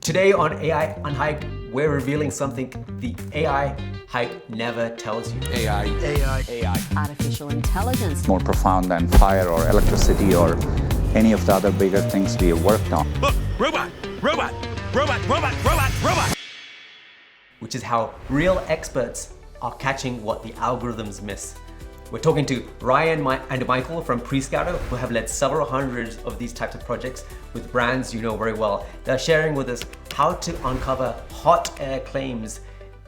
Today on AI Unhyped, we're revealing something the AI hype never tells you. AI. Artificial intelligence. More profound than fire or electricity or any of the other bigger things we have worked on. Look, robot. Which is how real experts are catching what the algorithms miss. We're talking to Ryan and Maikel from PreScouter, who have led several hundreds of these types of projects with brands you know very well. They're sharing with us how to uncover hot air claims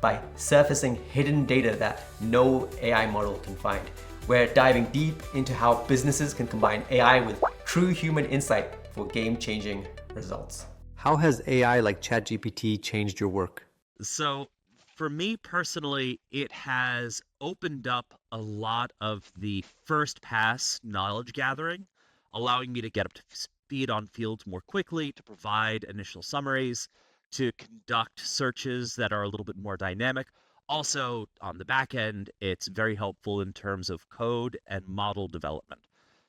by surfacing hidden data that no AI model can find. We're diving deep into how businesses can combine AI with true human insight for game-changing results. How has AI like ChatGPT changed your work? So for me personally, it has opened up a lot of the first pass knowledge gathering, allowing me to get up to speed on fields more quickly, to provide initial summaries, to conduct searches that are a little bit more dynamic. Also, on the back end, it's very helpful in terms of code and model development.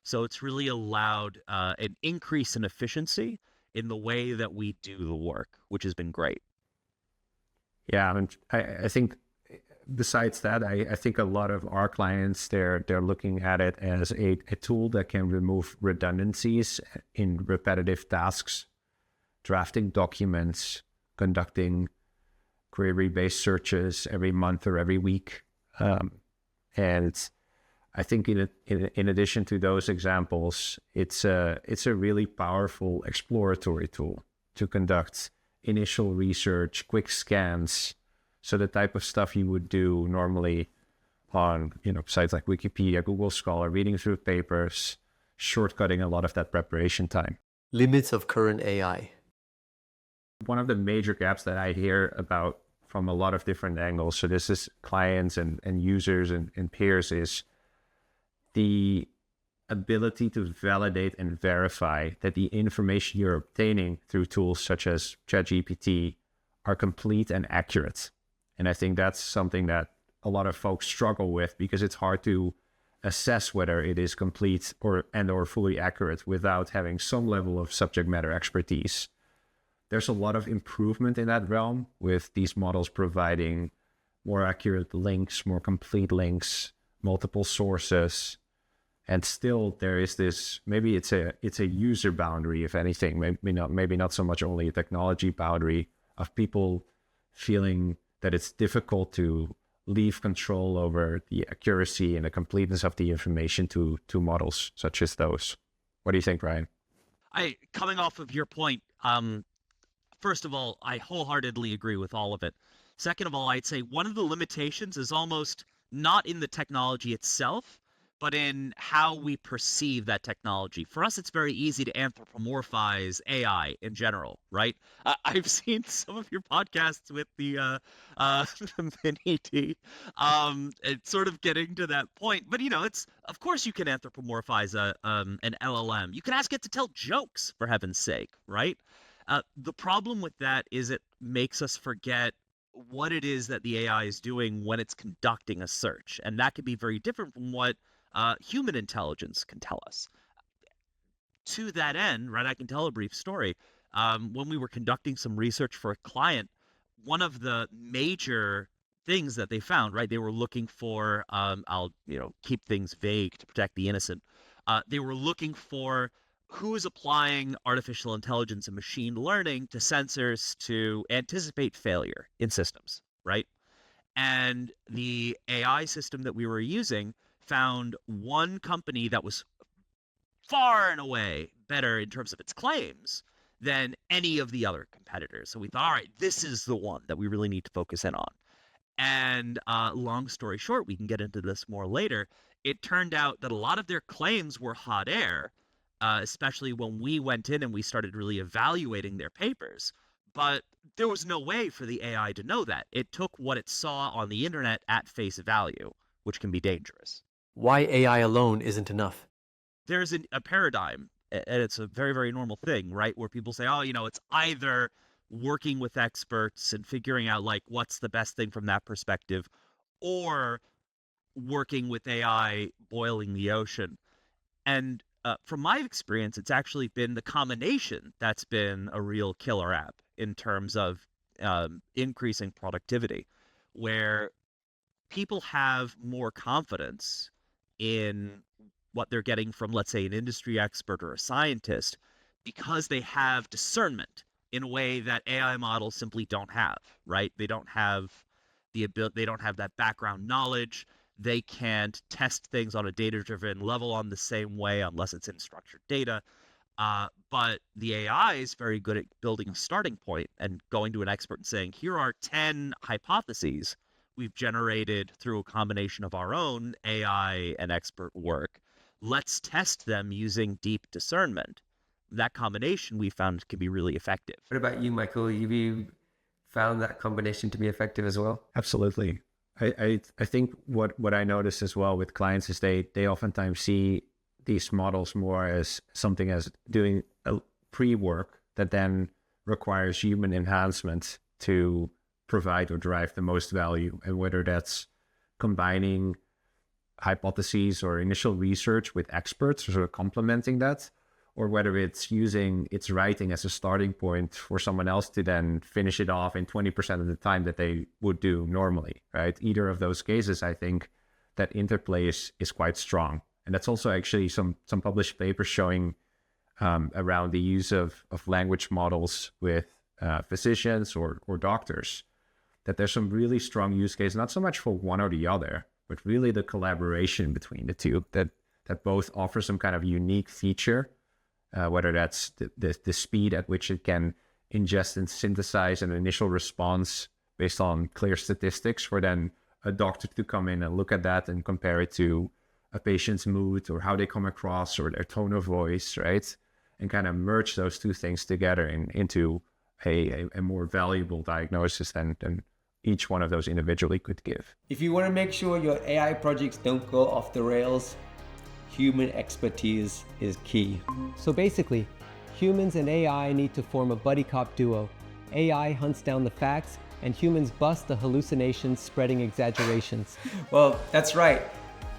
So it's really allowed an increase in efficiency in the way that we do the work, which has been great. Yeah, I think besides that, I think a lot of our clients, they're looking at it as a tool that can remove redundancies in repetitive tasks, drafting documents, conducting query-based searches every month or every week. And I think in addition to those examples, it's a really powerful exploratory tool to conduct initial research, quick scans, so the type of stuff you would do normally on sites like Wikipedia, Google Scholar, reading through papers, shortcutting a lot of that preparation time. Limits of current AI. One of the major gaps that I hear about from a lot of different angles, so this is clients and users and peers, is the ability to validate and verify that the information you're obtaining through tools such as ChatGPT are complete and accurate. And I think that's something that a lot of folks struggle with because it's hard to assess whether it is complete or fully accurate without having some level of subject matter expertise. There's a lot of improvement in that realm with these models providing more accurate links, more complete links, multiple sources. And still there is this, maybe it's a user boundary, if anything, maybe not so much only a technology boundary of people feeling that it's difficult to leave control over the accuracy and the completeness of the information to models such as those. What do you think, Ryan? Coming off of your point, first of all, I wholeheartedly agree with all of it. Second of all, I'd say one of the limitations is almost not in the technology itself, but in how we perceive that technology. For us, it's very easy to anthropomorphize AI in general, right? I've seen some of your podcasts with the Mini-T, it's sort of getting to that point. But, it's, of course you can anthropomorphize an LLM. You can ask it to tell jokes, for heaven's sake, right? The problem with that is it makes us forget what it is that the AI is doing when it's conducting a search. And that could be very different from what human intelligence can tell us. To that end, right, I can tell a brief story. When we were conducting some research for a client, one of the major things that they found, right, they were looking for, I'll keep things vague to protect the innocent. They were looking for who is applying artificial intelligence and machine learning to sensors to anticipate failure in systems, right? And the AI system that we were using found one company that was far and away better in terms of its claims than any of the other competitors. So we thought, all right, this is the one that we really need to focus in on. And long story short, we can get into this more later. It turned out that a lot of their claims were hot air, especially when we went in and we started really evaluating their papers. But there was no way for the AI to know that. It took what it saw on the internet at face value, which can be dangerous. Why AI alone isn't enough? There's a paradigm, and it's a very, very normal thing, right? Where people say, oh, it's either working with experts and figuring out like what's the best thing from that perspective, or working with AI boiling the ocean. And from my experience, it's actually been the combination that's been a real killer app in terms of increasing productivity, where people have more confidence in what they're getting from, let's say, an industry expert or a scientist, because they have discernment in a way that AI models simply don't have, right? They don't have the ability, they don't have that background knowledge. They can't test things on a data-driven level on the same way unless it's in structured data. But the AI is very good at building a starting point and going to an expert and saying, here are 10 hypotheses we've generated through a combination of our own AI and expert work. Let's test them using deep discernment. That combination we found can be really effective. What about you, Michael? Have you found that combination to be effective as well? Absolutely. I think what I notice as well with clients is they oftentimes see these models more as something as doing a pre-work that then requires human enhancement to provide or drive the most value. And whether that's combining hypotheses or initial research with experts, or sort of complementing that, or whether it's using its writing as a starting point for someone else to then finish it off in 20% of the time that they would do normally, right? Either of those cases, I think that interplay is quite strong. And that's also actually some published papers showing around the use of language models with physicians or doctors, that there's some really strong use case, not so much for one or the other, but really the collaboration between the two, that both offer some kind of unique feature, whether that's the speed at which it can ingest and synthesize an initial response based on clear statistics for then a doctor to come in and look at that and compare it to a patient's mood or how they come across or their tone of voice, right? And kind of merge those two things together into a more valuable diagnosis than each one of those individually could give. If you want to make sure your AI projects don't go off the rails, human expertise is key. So basically, humans and AI need to form a buddy cop duo. AI hunts down the facts, and humans bust the hallucinations spreading exaggerations. Well, that's right.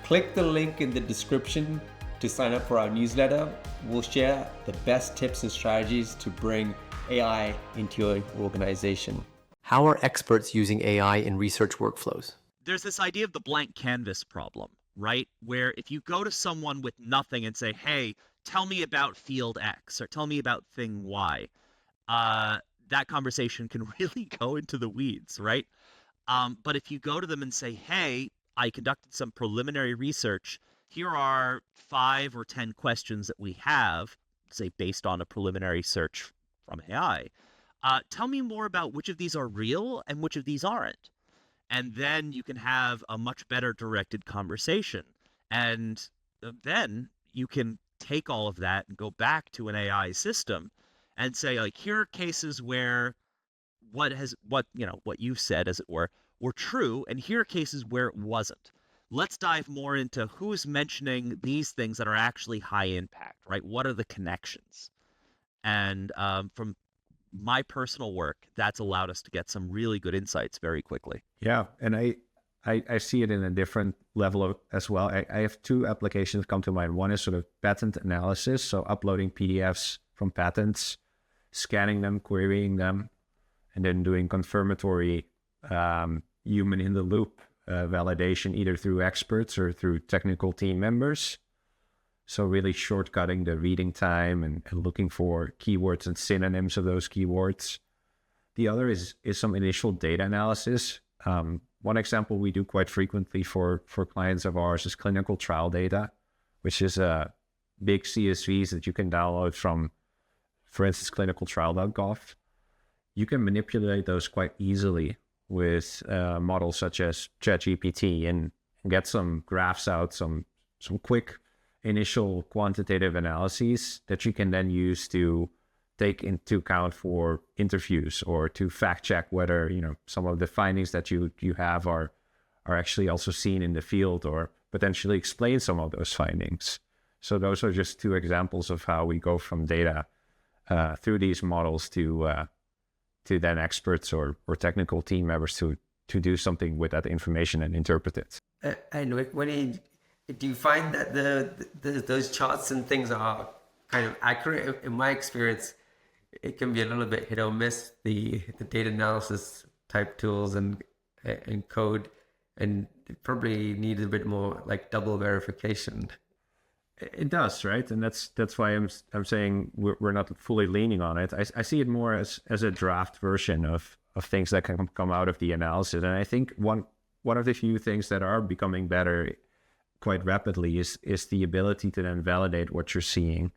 Click the link in the description to sign up for our newsletter. We'll share the best tips and strategies to bring AI into your organization. How are experts using AI in research workflows? There's this idea of the blank canvas problem, right? Where if you go to someone with nothing and say, hey, tell me about field X or tell me about thing Y, that conversation can really go into the weeds, right? But if you go to them and say, hey, I conducted some preliminary research, here are 5 or 10 questions that we have, say based on a preliminary search from AI. Tell me more about which of these are real and which of these aren't. And then you can have a much better directed conversation. And then you can take all of that and go back to an AI system and say, like, here are cases where what you've said, as it were true, and here are cases where it wasn't. Let's dive more into who's mentioning these things that are actually high impact, right? What are the connections? And from my personal work, that's allowed us to get some really good insights very quickly. Yeah, and I see it in a different level as well. I have 2 applications come to mind. One is sort of patent analysis, so uploading PDFs from patents, scanning them, querying them, and then doing confirmatory human in the loop validation, either through experts or through technical team members. So really shortcutting the reading time and looking for keywords and synonyms of those keywords. The other is some initial data analysis. One example we do quite frequently for clients of ours is clinical trial data, which is big CSVs that you can download from, for instance, clinicaltrial.gov. You can manipulate those quite easily with models such as ChatGPT and get some graphs out, some quick initial quantitative analyses that you can then use to take into account for interviews or to fact check whether some of the findings that you have are actually also seen in the field, or potentially explain some of those findings. So those are just 2 examples of how we go from data through these models to then experts or technical team members to do something with that information and interpret it. And do you find that those charts and things are kind of accurate? In my experience, it can be a little bit hit or miss, the data analysis type tools and code, and it probably needs a bit more like double verification. It does, right? And that's why I'm saying we're not fully leaning on it. I see it more as a draft version of things that can come out of the analysis. And I think one of the few things that are becoming better quite rapidly is the ability to then validate what you're seeing,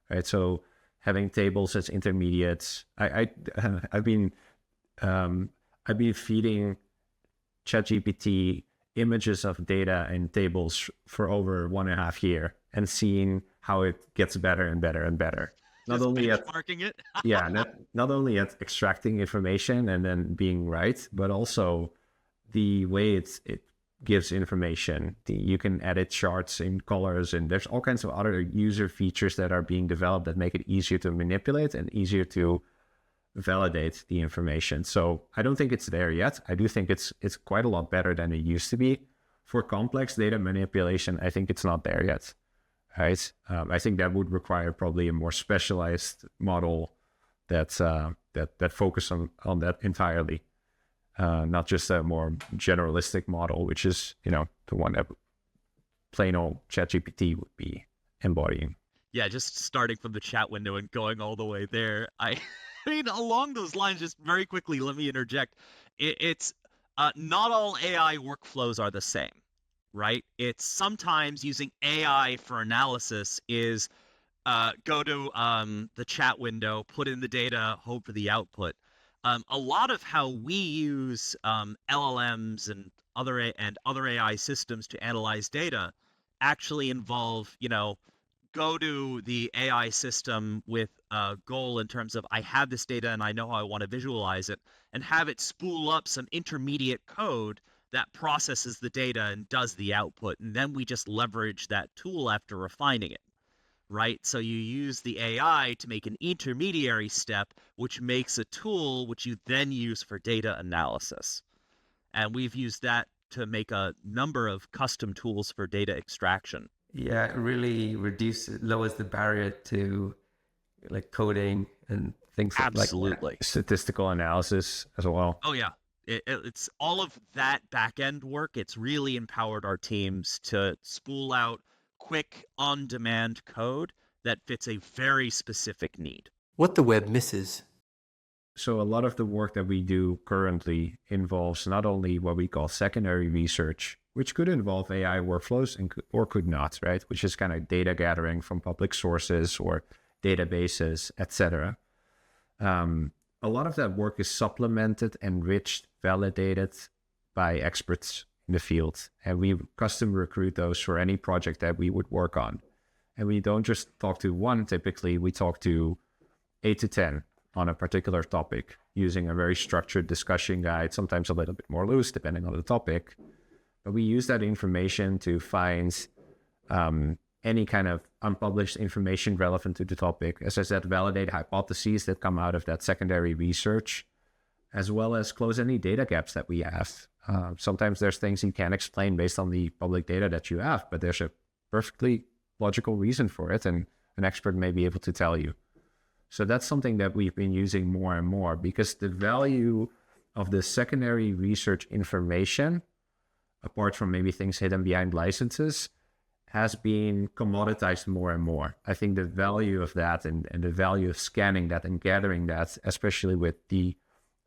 right? So having tables as intermediates. I've been feeding ChatGPT images of data and tables for over 1.5 years and seeing how it gets better and better and better. Not Just only at benchmarking it. yeah, not only at extracting information and then being right, but also the way it gives information. You can edit charts in colors, and there's all kinds of other user features that are being developed that make it easier to manipulate and easier to validate the information. So I don't think it's there yet. I do think it's quite a lot better than it used to be. For complex data manipulation, I think it's not there yet. Right? I think that would require probably a more specialized model that focus on that entirely, not just a more generalistic model, which is the one that plain old ChatGPT would be embodying. Yeah, just starting from the chat window and going all the way there. I mean, along those lines, just very quickly, let me interject. It's not all AI workflows are the same, right? It's sometimes using AI for analysis is go to the chat window, put in the data, hope for the output. A lot of how we use LLMs and other AI systems to analyze data actually involve, go to the AI system with a goal in terms of I have this data and I know how I want to visualize it, and have it spool up some intermediate code that processes the data and does the output. And then we just leverage that tool after refining it, right? So you use the AI to make an intermediary step, which makes a tool which you then use for data analysis. And we've used that to make a number of custom tools for data extraction. Yeah, it really lowers the barrier to like coding and things Absolutely. like Statistical analysis as well. Oh yeah. It's all of that back end work. It's really empowered our teams to spool out quick on-demand code that fits a very specific need. what the web misses. So a lot of the work that we do currently involves not only what we call secondary research, which could involve AI workflows or could not, right? Which is kind of data gathering from public sources or databases, etc. A lot of that work is supplemented, enriched, validated by experts in the field. And we custom recruit those for any project that we would work on. And we don't just talk to one, typically, we talk to 8 to 10 on a particular topic using a very structured discussion guide, sometimes a little bit more loose depending on the topic. But we use that information to find any kind of unpublished information relevant to the topic. As I said, validate hypotheses that come out of that secondary research, as well as close any data gaps that we have. Sometimes there's things you can't explain based on the public data that you have, but there's a perfectly logical reason for it, and an expert may be able to tell you. So that's something that we've been using more and more, because the value of the secondary research information, apart from maybe things hidden behind licenses, has been commoditized more and more. I think the value of that and the value of scanning that and gathering that, especially with the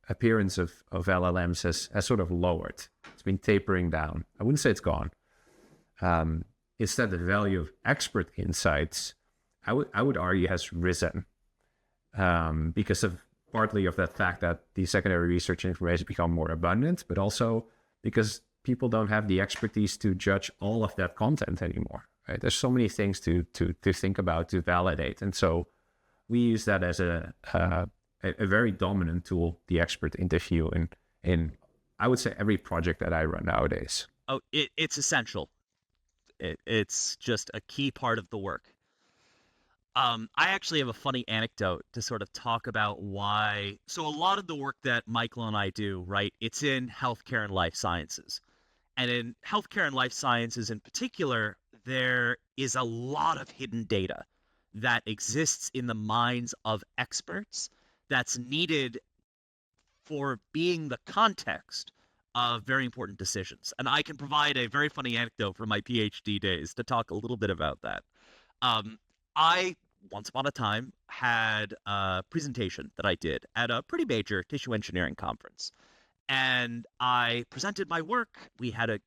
appearance of LLMs, has sort of lowered. It's been tapering down. I wouldn't say it's gone. Instead, the value of expert insights, I would argue, has risen. Because of partly of that fact that the secondary research information become more abundant, but also because people don't have the expertise to judge all of that content anymore. Right? There's so many things to think about, to validate, and so we use that as a very dominant tool, the expert interview, in I would say every project that I run nowadays. Oh, it's essential. It's just a key part of the work. I actually have a funny anecdote to sort of talk about why. So a lot of the work that Maikel and I do, right, it's in healthcare and life sciences. And in healthcare and life sciences in particular, there is a lot of hidden data that exists in the minds of experts that's needed for being the context of very important decisions. And I can provide a very funny anecdote from my PhD days to talk a little bit about that. I, once upon a time, had a presentation that I did at a pretty major tissue engineering conference. And I presented my work. We had a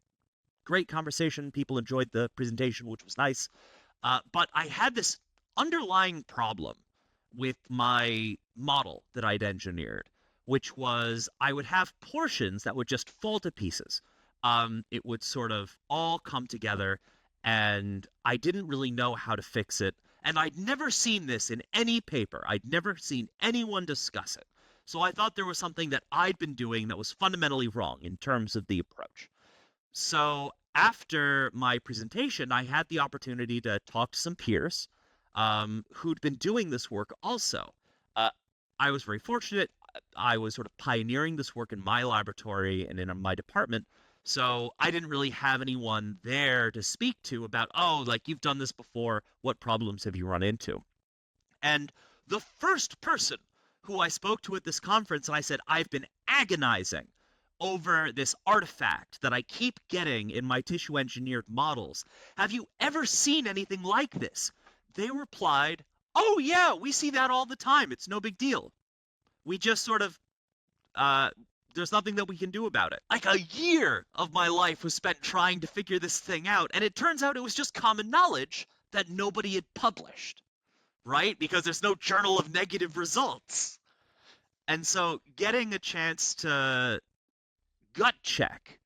great conversation. People enjoyed the presentation, which was nice. But I had this underlying problem with my model that I'd engineered, which was I would have portions that would just fall to pieces. It would sort of all come together, and I didn't really know how to fix it. And I'd never seen this in any paper. I'd never seen anyone discuss it. So I thought there was something that I'd been doing that was fundamentally wrong in terms of the approach. So after my presentation, I had the opportunity to talk to some peers who'd been doing this work also. I was very fortunate. I was sort of pioneering this work in my laboratory and in my department. So I didn't really have anyone there to speak to about, oh, like you've done this before. What problems have you run into? And the first person who I spoke to at this conference, and I said, I've been agonizing over this artifact that I keep getting in my tissue engineered models. Have you ever seen anything like this? They replied, oh yeah, we see that all the time. It's no big deal. We just sort of, there's nothing that we can do about it. Like a year of my life was spent trying to figure this thing out, and it turns out it was just common knowledge that nobody had published, right? Because there's no journal of negative results. And so getting a chance to gut check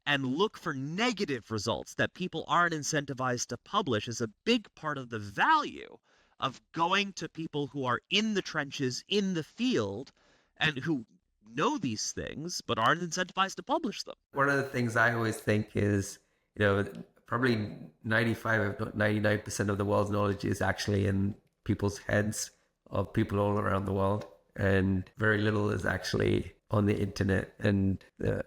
and look for negative results that people aren't incentivized to publish is a big part of the value of going to people who are in the trenches, in the field, and who know these things but aren't incentivized to publish them. One of the things I always think is, probably 95, if not 99% of the world's knowledge is actually in people's heads of people all around the world. And very little is actually on the internet and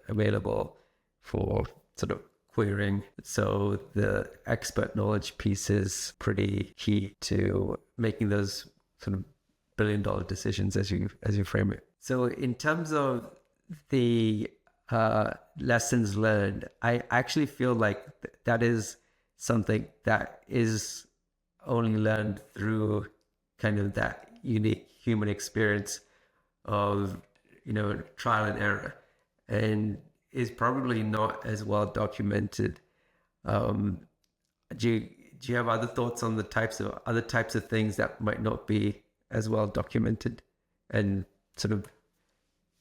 available for sort of querying. So the expert knowledge piece is pretty key to making those sort of billion-dollar decisions as you frame it. So in terms of the lessons learned, I actually feel like that is something that is only learned through kind of that unique human experience of, trial and error, and is probably not as well documented. Do you have other thoughts on the other types of things that might not be as well documented and sort of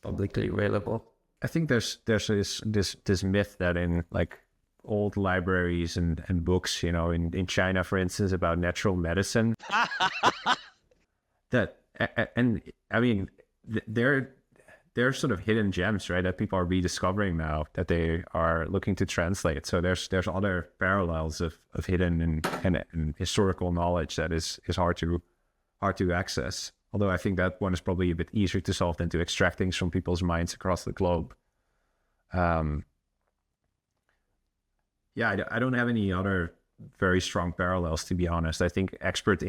publicly available? I think there's this myth that in like old libraries and books, in China, for instance, about natural medicine, that, and I mean, they're sort of hidden gems, right? That people are rediscovering now that they are looking to translate. So there's other parallels of hidden and historical knowledge that is hard to access. Although I think that one is probably a bit easier to solve than to extract things from people's minds across the globe. I don't have any other very strong parallels, to be honest. I think expert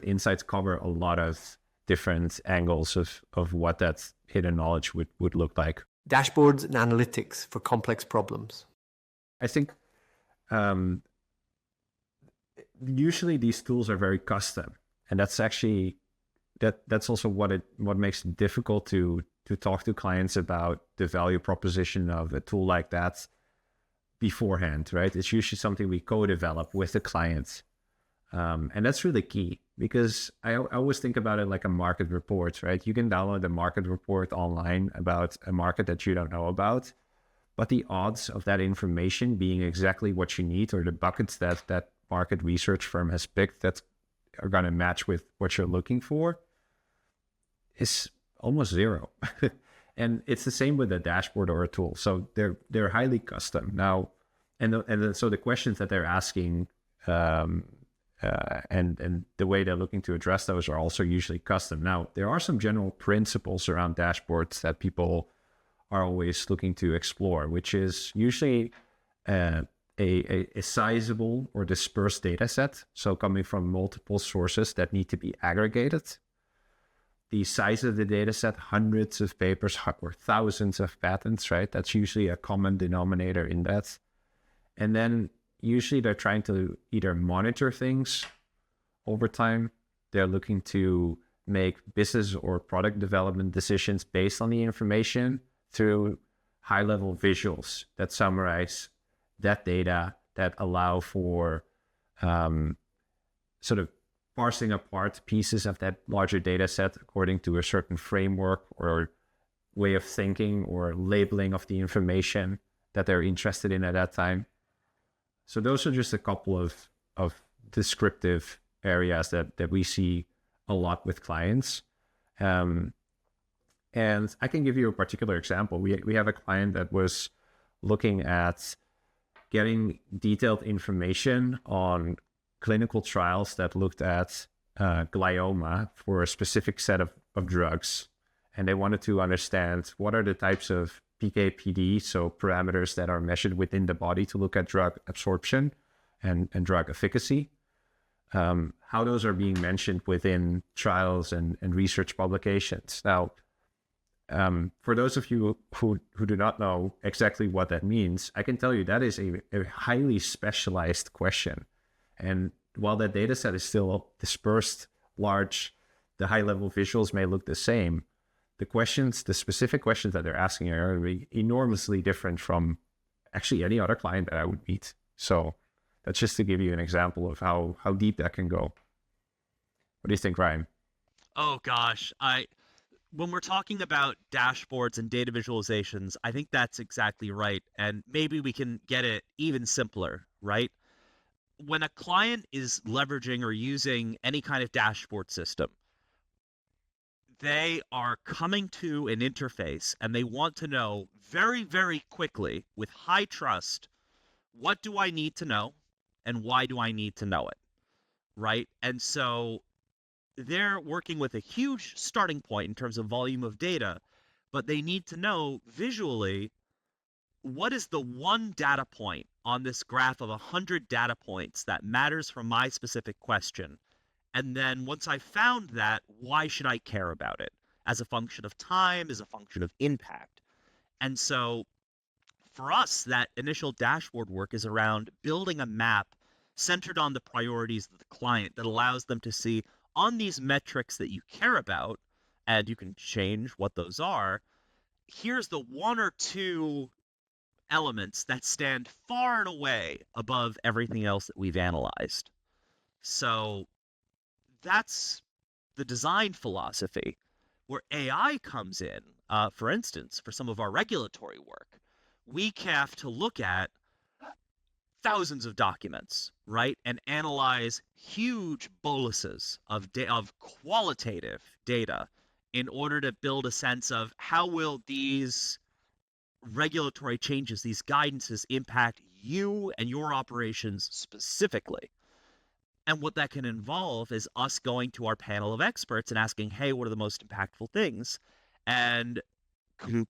insights cover a lot of different angles of what that hidden knowledge would look like. Dashboards and analytics for complex problems. I think usually these tools are very custom, and that's actually that's also what makes it difficult to talk to clients about the value proposition of a tool like that beforehand, right? It's usually something we co-develop with the clients. And that's really key, because I always think about it like a market report, right? You can download a market report online about a market that you don't know about, but the odds of that information being exactly what you need, or the buckets that market research firm has picked that are going to match with what you're looking for, is almost zero. And it's the same with a dashboard or a tool. So they're highly custom now, so the questions that they're asking and the way they're looking to address those are also usually custom. Now, there are some general principles around dashboards that people are always looking to explore, which is usually a sizable or dispersed data set, so coming from multiple sources that need to be aggregated. the size of the data set, hundreds of papers or thousands of patents, right? That's usually a common denominator in that. And then usually they're trying to either monitor things over time. They're looking to make business or product development decisions based on the information through high-level visuals that summarize that data, that allow for sort of parsing apart pieces of that larger data set according to a certain framework or way of thinking or labeling of the information that they're interested in at that time. So those are just a couple of descriptive areas that we see a lot with clients. And I can give you a particular example. We have a client that was looking at getting detailed information on clinical trials that looked at glioma for a specific set of drugs. And they wanted to understand what are the types of PK/PD, so parameters that are measured within the body to look at drug absorption and drug efficacy, how those are being mentioned within trials and research publications. Now, for those of you who do not know exactly what that means, I can tell you that is a highly specialized question. And while that data set is still dispersed, large, the high-level visuals may look the same. The specific questions that they're asking are going to be enormously different from actually any other client that I would meet. So that's just to give you an example of how deep that can go. What do you think, Ryan? Oh gosh, when we're talking about dashboards and data visualizations, I think that's exactly right. And maybe we can get it even simpler, right? When a client is leveraging or using any kind of dashboard system, they are coming to an interface and they want to know very, very quickly with high trust, what do I need to know and why do I need to know it, right? And so they're working with a huge starting point in terms of volume of data, but they need to know visually what is the one data point on this graph of 100 data points that matters for my specific question. And then once I found that, why should I care about it? As a function of time, as a function of impact. And so for us, that initial dashboard work is around building a map centered on the priorities of the client that allows them to see on these metrics that you care about, and you can change what those are, here's the one or two elements that stand far and away above everything else that we've analyzed. So that's the design philosophy. Where AI comes in, for instance, for some of our regulatory work, we have to look at thousands of documents, right, and analyze huge boluses of qualitative data in order to build a sense of how will these regulatory changes, these guidances, impact you and your operations specifically. And what that can involve is us going to our panel of experts and asking, hey, what are the most impactful things? And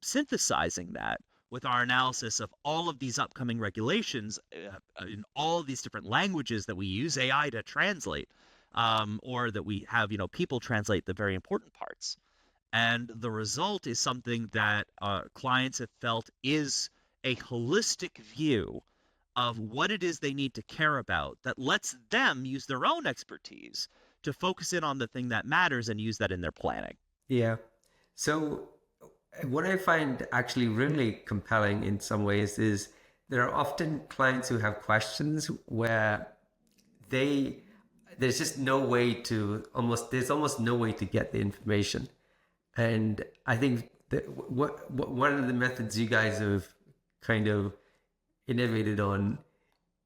synthesizing that with our analysis of all of these upcoming regulations in all of these different languages that we use AI to translate, or that we have, people translate the very important parts. And the result is something that clients have felt is a holistic view of what it is they need to care about that lets them use their own expertise to focus in on the thing that matters and use that in their planning. Yeah. So what I find actually really compelling in some ways is there are often clients who have questions where there's just no way to there's almost no way to get the information. And I think that one of the methods you guys have kind of innovated on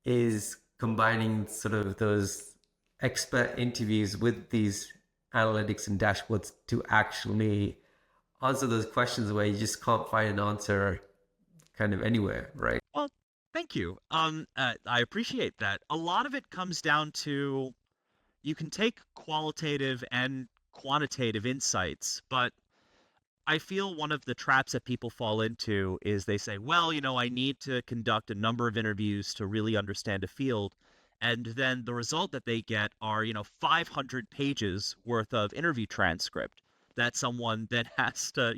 is combining sort of those expert interviews with these analytics and dashboards to actually answer those questions where you just can't find an answer kind of anywhere, right? Well, thank you. I appreciate that. A lot of it comes down to you can take qualitative and quantitative insights, but I feel one of the traps that people fall into is they say, well, I need to conduct a number of interviews to really understand a field. And then the result that they get are, 500 pages worth of interview transcript. that someone then has to,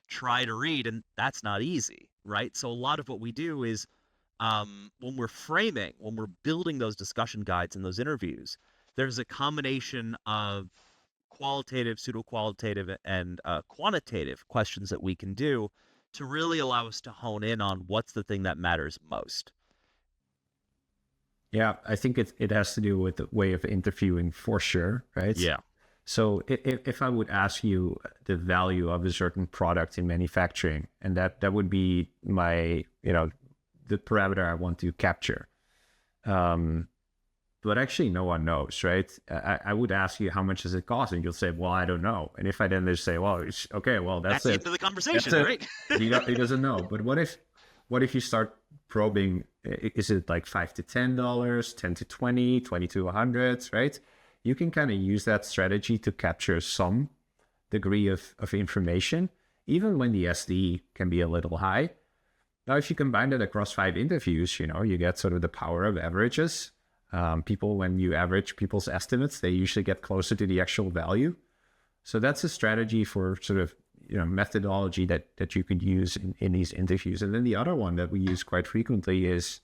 try to read, and that's not easy, right? So a lot of what we do is when we're building those discussion guides and those interviews, there's a combination of qualitative, pseudo-qualitative, and quantitative questions that we can do to really allow us to hone in on what's the thing that matters most. Yeah, I think it has to do with the way of interviewing for sure, right? Yeah. So if I would ask you the value of a certain product in manufacturing, and that would be my, the parameter I want to capture. But actually no one knows, right? I would ask you, how much does it cost? And you'll say, well, I don't know. And if I then just say, well, okay, well, that's the it. end of the conversation, That's right? He doesn't know. But what if you start probing, is it like $5 to $10, $10 to $20, $20 to $100, right? You can kind of use that strategy to capture some degree of information, even when the SD can be a little high. Now, if you combine that across 5 interviews, you get sort of the power of averages. People, when you average people's estimates, they usually get closer to the actual value. So that's a strategy for sort of, methodology that you could use in these interviews. And then the other one that we use quite frequently is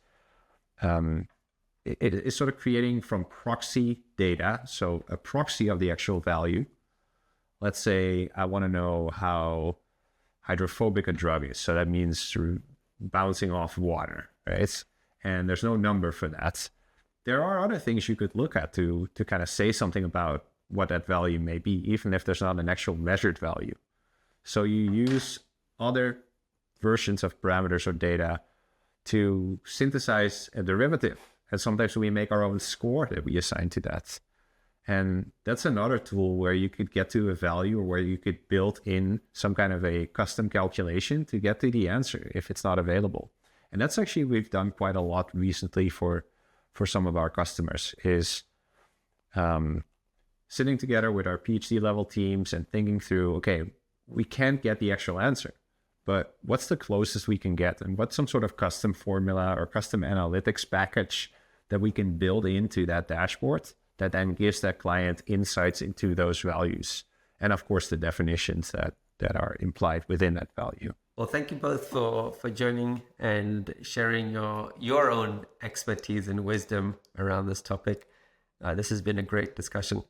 it is sort of creating from proxy data. So a proxy of the actual value. Let's say I want to know how hydrophobic a drug is. So that means through bouncing off water, right? And there's no number for that. There are other things you could look at to kind of say something about what that value may be, even if there's not an actual measured value. So you use other versions of parameters or data to synthesize a derivative. And sometimes we make our own score that we assign to that. And that's another tool where you could get to a value, or where you could build in some kind of a custom calculation to get to the answer if it's not available. And that's actually, we've done quite a lot recently for some of our customers, is sitting together with our PhD level teams and thinking through, okay, we can't get the actual answer, but what's the closest we can get? And what's some sort of custom formula or custom analytics package that we can build into that dashboard that then gives that client insights into those values? And of course, the definitions that are implied within that value. Well, thank you both for joining and sharing your own expertise and wisdom around this topic. This has been a great discussion.